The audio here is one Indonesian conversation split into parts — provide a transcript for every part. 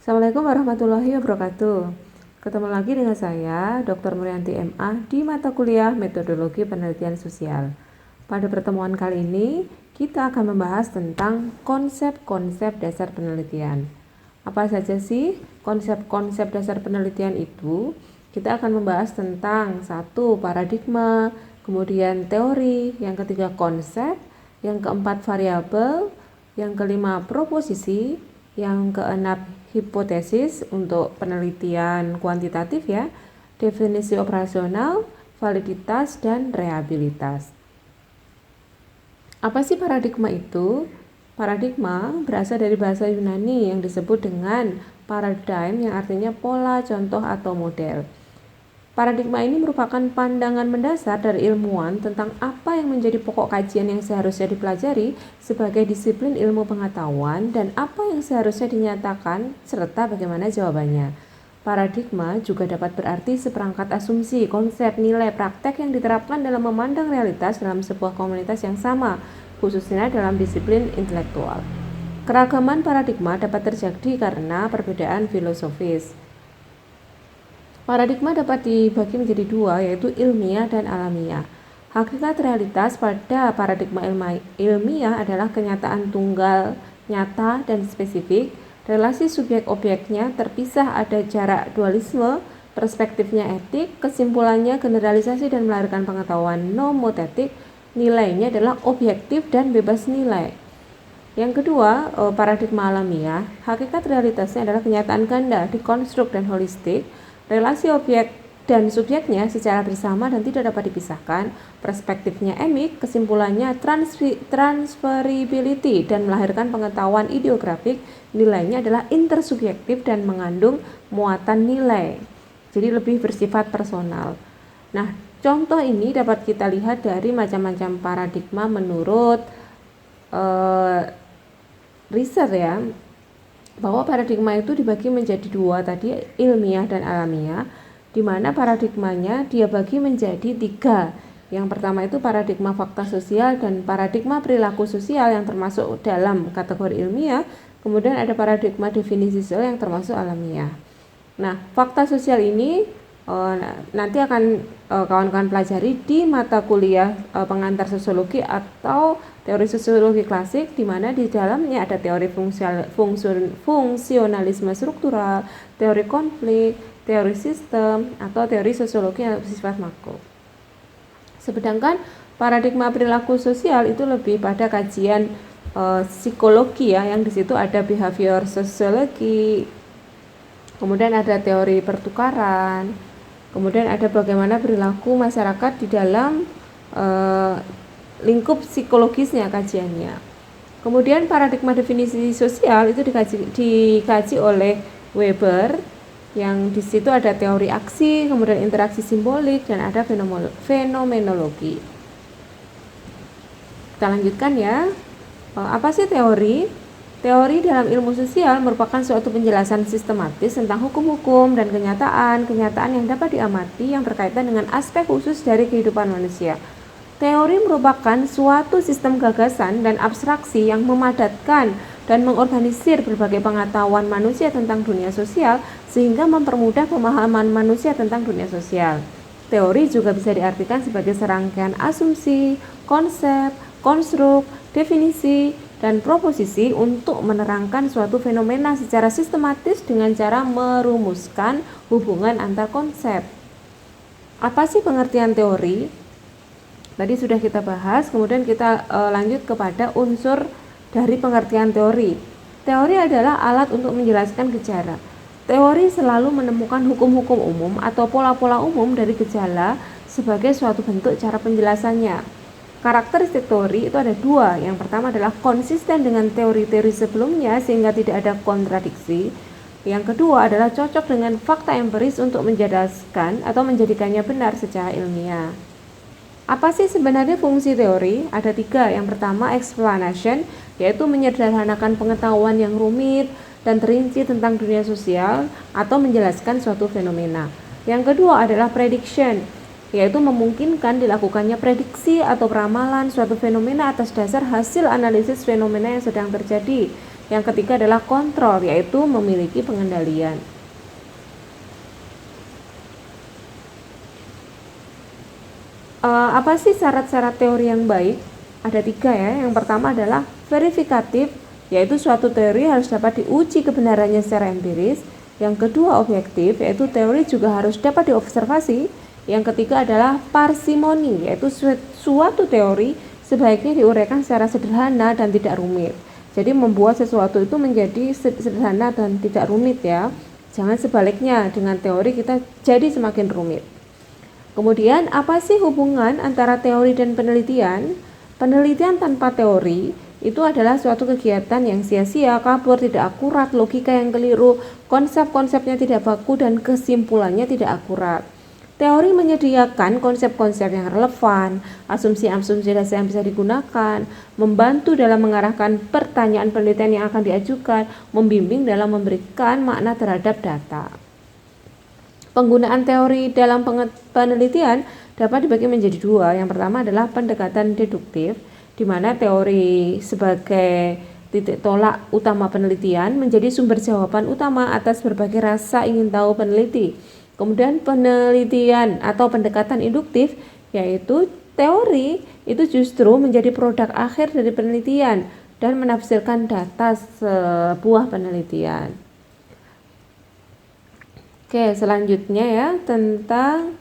Assalamualaikum warahmatullahi wabarakatuh. Ketemu lagi dengan saya, Dr. Murianti MA, di mata kuliah Metodologi Penelitian Sosial. Pada pertemuan kali ini, kita akan membahas tentang konsep-konsep dasar penelitian. Apa saja sih konsep-konsep dasar penelitian itu? Kita akan membahas tentang satu, paradigma, kemudian teori, yang ketiga konsep, yang keempat variabel, yang kelima proposisi, yang keenam hipotesis untuk penelitian kuantitatif ya, definisi operasional, validitas, dan reliabilitas. Apa sih paradigma itu? Paradigma berasal dari bahasa Yunani yang disebut dengan paradigm yang artinya pola, contoh, atau model. Paradigma ini merupakan pandangan mendasar dari ilmuwan tentang apa yang menjadi pokok kajian yang seharusnya dipelajari sebagai disiplin ilmu pengetahuan dan apa yang seharusnya dinyatakan serta bagaimana jawabannya. Paradigma juga dapat berarti seperangkat asumsi, konsep, nilai, praktek yang diterapkan dalam memandang realitas dalam sebuah komunitas yang sama, khususnya dalam disiplin intelektual. Keragaman paradigma dapat terjadi karena perbedaan filosofis. Paradigma dapat dibagi menjadi dua, yaitu ilmiah dan alamiah. Hakikat realitas pada paradigma ilmiah adalah kenyataan tunggal, nyata, dan spesifik. Relasi subjek-objeknya terpisah, ada jarak dualisme, perspektifnya etik, kesimpulannya generalisasi dan melahirkan pengetahuan nomotetik, nilainya adalah objektif dan bebas nilai. Yang kedua, paradigma alamiah, hakikat realitasnya adalah kenyataan ganda, dikonstruk dan holistik. Relasi objek dan subjeknya secara bersama dan tidak dapat dipisahkan. Perspektifnya emik, kesimpulannya transferability dan melahirkan pengetahuan ideografik. Nilainya adalah intersubjektif dan mengandung muatan nilai. Jadi lebih bersifat personal. Nah, contoh ini dapat kita lihat dari macam-macam paradigma menurut riset ya, bahwa paradigma itu dibagi menjadi dua tadi, ilmiah dan alamiah, di mana paradigmanya dia bagi menjadi tiga. Yang pertama itu paradigma fakta sosial dan paradigma perilaku sosial yang termasuk dalam kategori ilmiah. Kemudian ada paradigma definisi sosial yang termasuk alamiah. Nah, fakta sosial ini nanti akan kawan-kawan pelajari di mata kuliah pengantar sosiologi atau teori sosiologi klasik, di mana di dalamnya ada teori fungsionalisme struktural, teori konflik, teori sistem, atau teori sosiologi yang bersifat makro. Sedangkan paradigma perilaku sosial itu lebih pada kajian psikologi ya, yang di situ ada behavior sociology, kemudian ada teori pertukaran, kemudian ada bagaimana perilaku masyarakat di dalam lingkup psikologisnya kajiannya. Kemudian paradigma definisi sosial itu dikaji oleh Weber, yang di situ ada teori aksi, kemudian interaksi simbolik, dan ada fenomenologi. Kita lanjutkan ya. Apa sih teori? Teori dalam ilmu sosial merupakan suatu penjelasan sistematis tentang hukum-hukum dan kenyataan yang dapat diamati yang berkaitan dengan aspek khusus dari kehidupan manusia. Teori merupakan suatu sistem gagasan dan abstraksi yang memadatkan dan mengorganisir berbagai pengetahuan manusia tentang dunia sosial sehingga mempermudah pemahaman manusia tentang dunia sosial. Teori juga bisa diartikan sebagai serangkaian asumsi, konsep, konstruk, definisi, dan proposisi untuk menerangkan suatu fenomena secara sistematis dengan cara merumuskan hubungan antar konsep. Apa sih pengertian teori? Tadi sudah kita bahas, kemudian kita lanjut kepada unsur dari pengertian teori. Teori adalah alat untuk menjelaskan gejala. Teori selalu menemukan hukum-hukum umum atau pola-pola umum dari gejala sebagai suatu bentuk cara penjelasannya. Karakteristik teori itu ada dua. Yang pertama adalah konsisten dengan teori-teori sebelumnya sehingga tidak ada kontradiksi. Yang kedua adalah cocok dengan fakta empiris untuk menjelaskan atau menjadikannya benar secara ilmiah. Apa sih sebenarnya fungsi teori? Ada tiga. Yang pertama explanation, yaitu menyederhanakan pengetahuan yang rumit dan terinci tentang dunia sosial atau menjelaskan suatu fenomena. Yang kedua adalah prediction, yaitu memungkinkan dilakukannya prediksi atau peramalan suatu fenomena atas dasar hasil analisis fenomena yang sedang terjadi. Yang ketiga adalah kontrol, yaitu memiliki pengendalian. Apa sih syarat-syarat teori yang baik? Ada 3 ya. Yang pertama adalah verifikatif, yaitu suatu teori harus dapat diuji kebenarannya secara empiris. Yang kedua objektif, yaitu teori juga harus dapat diobservasi. Yang ketiga adalah parsimoni, yaitu suatu teori sebaiknya diuraikan secara sederhana dan tidak rumit. Jadi membuat sesuatu itu menjadi sederhana dan tidak rumit ya. Jangan sebaliknya, dengan teori kita jadi semakin rumit. Kemudian apa sih hubungan antara teori dan penelitian? Penelitian tanpa teori itu adalah suatu kegiatan yang sia-sia, kabur, tidak akurat, logika yang keliru, konsep-konsepnya tidak baku, dan kesimpulannya tidak akurat. Teori menyediakan konsep-konsep yang relevan, asumsi-asumsi dasar yang bisa digunakan, membantu dalam mengarahkan pertanyaan penelitian yang akan diajukan, membimbing dalam memberikan makna terhadap data. Penggunaan teori dalam penelitian dapat dibagi menjadi 2. Yang pertama adalah pendekatan deduktif, di mana teori sebagai titik tolak utama penelitian menjadi sumber jawaban utama atas berbagai rasa ingin tahu peneliti. Kemudian penelitian atau pendekatan induktif, yaitu teori itu justru menjadi produk akhir dari penelitian dan menafsirkan data sebuah penelitian. Oke, selanjutnya ya tentang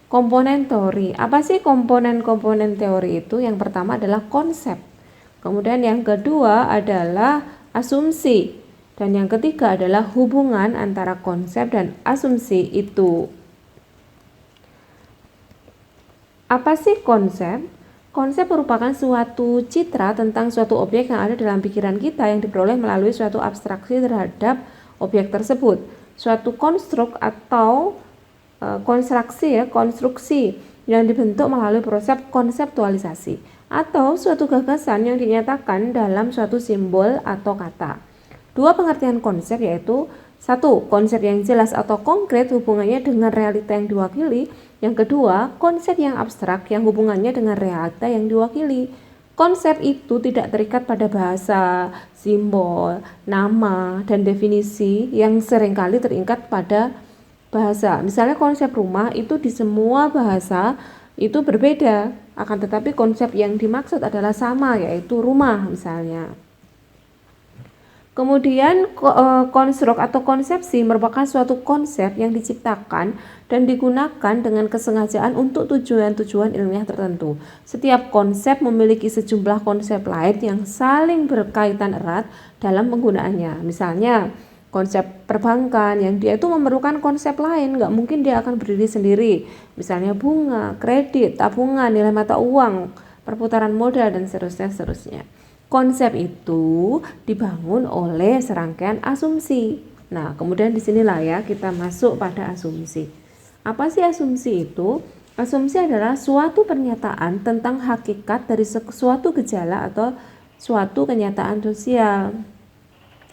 komponen teori. Apa sih komponen-komponen teori itu? Yang pertama adalah konsep. Kemudian yang kedua adalah asumsi. Dan yang ketiga adalah hubungan antara konsep dan asumsi itu. Apa sih konsep? Konsep merupakan suatu citra tentang suatu objek yang ada dalam pikiran kita yang diperoleh melalui suatu abstraksi terhadap objek tersebut. Suatu konstruk atau konstruksi yang dibentuk melalui proses konseptualisasi atau suatu gagasan yang dinyatakan dalam suatu simbol atau kata. 2 pengertian konsep yaitu 1. Konsep yang jelas atau konkret hubungannya dengan realita yang diwakili. Yang kedua, konsep yang abstrak yang hubungannya dengan realita yang diwakili. Konsep itu tidak terikat pada bahasa, simbol, nama, dan definisi yang seringkali terikat pada bahasa. Misalnya konsep rumah itu di semua bahasa itu berbeda, akan tetapi konsep yang dimaksud adalah sama, yaitu rumah misalnya. Kemudian konstruk atau konsepsi merupakan suatu konsep yang diciptakan dan digunakan dengan kesengajaan untuk tujuan-tujuan ilmiah tertentu. Setiap konsep memiliki sejumlah konsep lain yang saling berkaitan erat dalam penggunaannya. Misalnya konsep perbankan yang dia itu memerlukan konsep lain, nggak mungkin dia akan berdiri sendiri. Misalnya bunga, kredit, tabungan, nilai mata uang, perputaran modal, dan seterusnya. Konsep itu dibangun oleh serangkaian asumsi. Nah, kemudian di sinilah ya kita masuk pada asumsi. Apa sih asumsi itu? Asumsi adalah suatu pernyataan tentang hakikat dari suatu gejala atau suatu kenyataan sosial.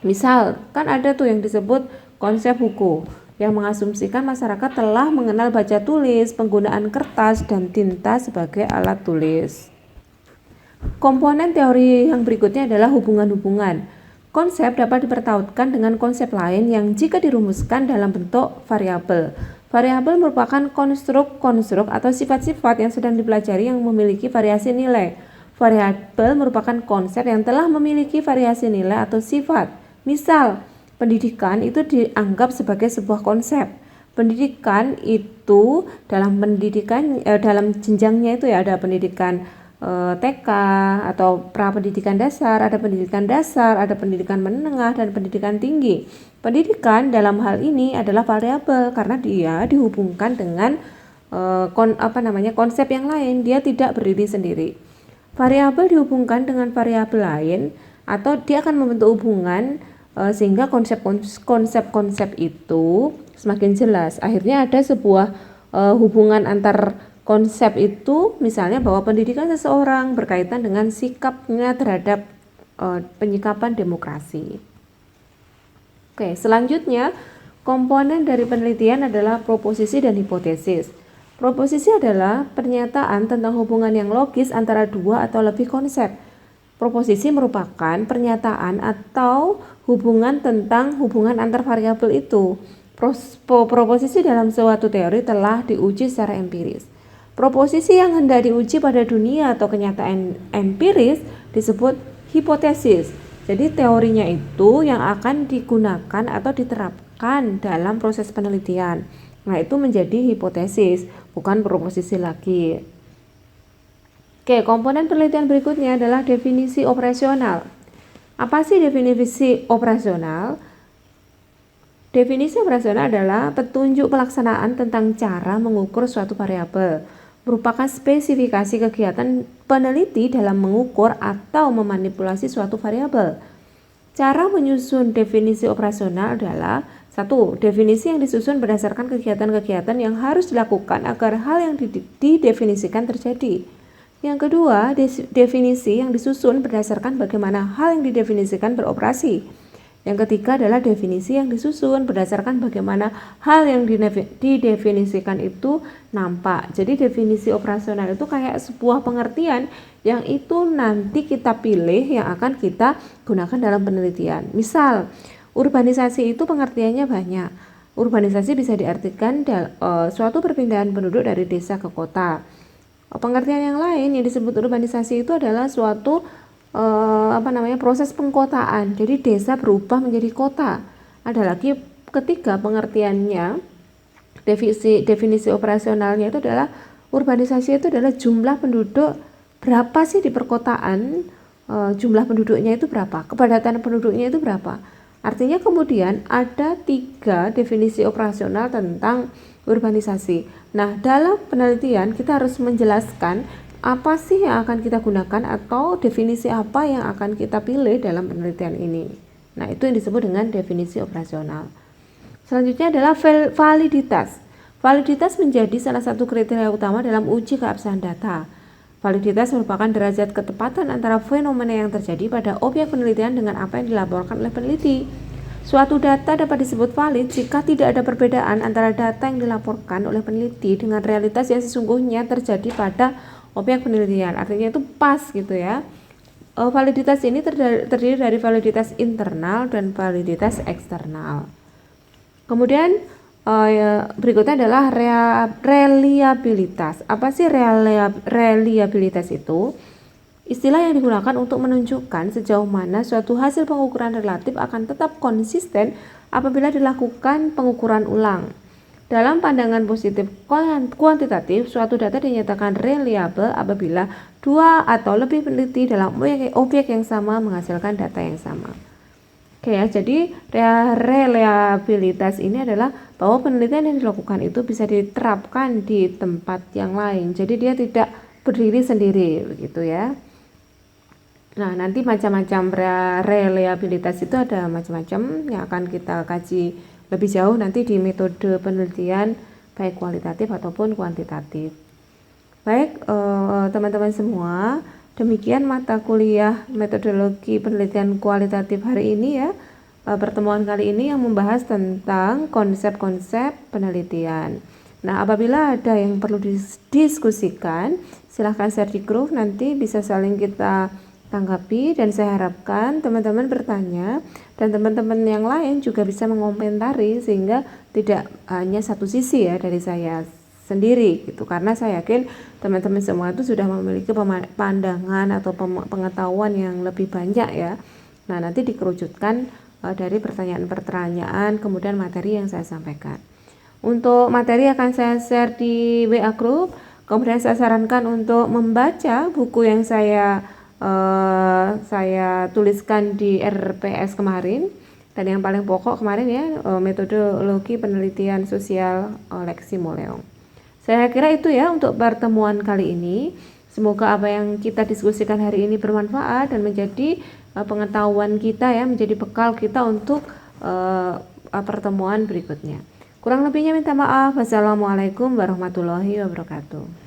Misal, kan ada tuh yang disebut konsep hukum yang mengasumsikan masyarakat telah mengenal baca tulis, penggunaan kertas dan tinta sebagai alat tulis. Komponen teori yang berikutnya adalah hubungan-hubungan. Konsep dapat dipertautkan dengan konsep lain yang jika dirumuskan dalam bentuk variabel. Variabel merupakan konstruk atau sifat-sifat yang sedang dipelajari yang memiliki variasi nilai. Variabel merupakan konsep yang telah memiliki variasi nilai atau sifat. Misal, pendidikan itu dianggap sebagai sebuah konsep. Pendidikan itu dalam jenjangnya itu ya ada pendidikan TK atau prapendidikan dasar, ada pendidikan dasar, ada pendidikan menengah, dan pendidikan tinggi. Pendidikan dalam hal ini adalah variabel karena dia dihubungkan dengan konsep yang lain, dia tidak berdiri sendiri. Variabel dihubungkan dengan variabel lain atau dia akan membentuk hubungan sehingga konsep-konsep itu semakin jelas. Akhirnya ada sebuah hubungan antar konsep itu, misalnya bahwa pendidikan seseorang berkaitan dengan sikapnya terhadap penyikapan demokrasi. Oke, selanjutnya komponen dari penelitian adalah proposisi dan hipotesis. Proposisi adalah pernyataan tentang hubungan yang logis antara 2 atau lebih konsep. Proposisi merupakan pernyataan atau hubungan tentang hubungan antar variabel itu. Proposisi dalam suatu teori telah diuji secara empiris. Proposisi yang hendak diuji pada dunia atau kenyataan empiris disebut hipotesis. Jadi teorinya itu yang akan digunakan atau diterapkan dalam proses penelitian. Nah, itu menjadi hipotesis, bukan proposisi lagi. Oke, komponen penelitian berikutnya adalah definisi operasional. Apa sih definisi operasional? Definisi operasional adalah petunjuk pelaksanaan tentang cara mengukur suatu variabel, merupakan spesifikasi kegiatan peneliti dalam mengukur atau memanipulasi suatu variabel. Cara menyusun definisi operasional adalah: 1. Definisi yang disusun berdasarkan kegiatan-kegiatan yang harus dilakukan agar hal yang didefinisikan terjadi. Yang kedua, definisi yang disusun berdasarkan bagaimana hal yang didefinisikan beroperasi. Yang ketiga adalah definisi yang disusun berdasarkan bagaimana hal yang didefinisikan itu nampak. Jadi definisi operasional itu kayak sebuah pengertian yang itu nanti kita pilih yang akan kita gunakan dalam penelitian. Misal, urbanisasi itu pengertiannya banyak. Urbanisasi bisa diartikan suatu perpindahan penduduk dari desa ke kota. Pengertian yang lain yang disebut urbanisasi itu adalah suatu proses pengkotaan. Jadi desa berubah menjadi kota. Ada lagi ketiga pengertiannya, definisi operasionalnya itu adalah urbanisasi itu adalah jumlah penduduk berapa sih di perkotaan, jumlah penduduknya itu berapa, kepadatan penduduknya itu berapa. Artinya kemudian ada 3 definisi operasional tentang urbanisasi. Nah, dalam penelitian kita harus menjelaskan apa sih yang akan kita gunakan atau definisi apa yang akan kita pilih dalam penelitian ini. Nah, itu yang disebut dengan definisi operasional. Selanjutnya adalah validitas. Validitas menjadi salah satu kriteria utama dalam uji keabsahan data. Validitas merupakan derajat ketepatan antara fenomena yang terjadi pada objek penelitian dengan apa yang dilaporkan oleh peneliti. Suatu data dapat disebut valid jika tidak ada perbedaan antara data yang dilaporkan oleh peneliti dengan realitas yang sesungguhnya terjadi pada objek penelitian. Artinya itu pas gitu ya. Validitas ini terdiri dari validitas internal dan validitas eksternal. Kemudian berikutnya adalah reliabilitas. Apa sih reliabilitas itu? Istilah yang digunakan untuk menunjukkan sejauh mana suatu hasil pengukuran relatif akan tetap konsisten apabila dilakukan pengukuran ulang. Dalam pandangan positif kuantitatif, suatu data dinyatakan reliable apabila 2 atau lebih peneliti dalam objek yang sama menghasilkan data yang sama. Oke ya, jadi reliabilitas ini adalah bahwa penelitian yang dilakukan itu bisa diterapkan di tempat yang lain. Jadi dia tidak berdiri sendiri begitu ya. Nah, nanti macam-macam reliabilitas itu ada macam-macam yang akan kita kaji lebih jauh nanti di metode penelitian baik kualitatif ataupun kuantitatif. Baik, teman-teman semua, demikian mata kuliah metodologi penelitian kualitatif hari ini ya. Pertemuan kali ini yang membahas tentang konsep-konsep penelitian. Nah, apabila ada yang perlu didiskusikan, silahkan share di grup, nanti bisa saling kita tanggapi, dan saya harapkan teman-teman bertanya dan teman-teman yang lain juga bisa mengomentari sehingga tidak hanya satu sisi ya dari saya sendiri gitu, karena saya yakin teman-teman semua itu sudah memiliki pandangan atau pengetahuan yang lebih banyak ya. Nah, nanti dikerucutkan dari pertanyaan-pertanyaan kemudian materi yang saya sampaikan. Untuk materi akan saya share di WA group, kemudian saya sarankan untuk membaca buku yang saya tuliskan di RPS kemarin, dan yang paling pokok kemarin ya, metodologi penelitian sosial Leksi Moleong. Saya kira itu ya untuk pertemuan kali ini. Semoga apa yang kita diskusikan hari ini bermanfaat dan menjadi pengetahuan kita ya, menjadi bekal kita untuk pertemuan berikutnya. Kurang lebihnya minta maaf. Wassalamualaikum warahmatullahi wabarakatuh.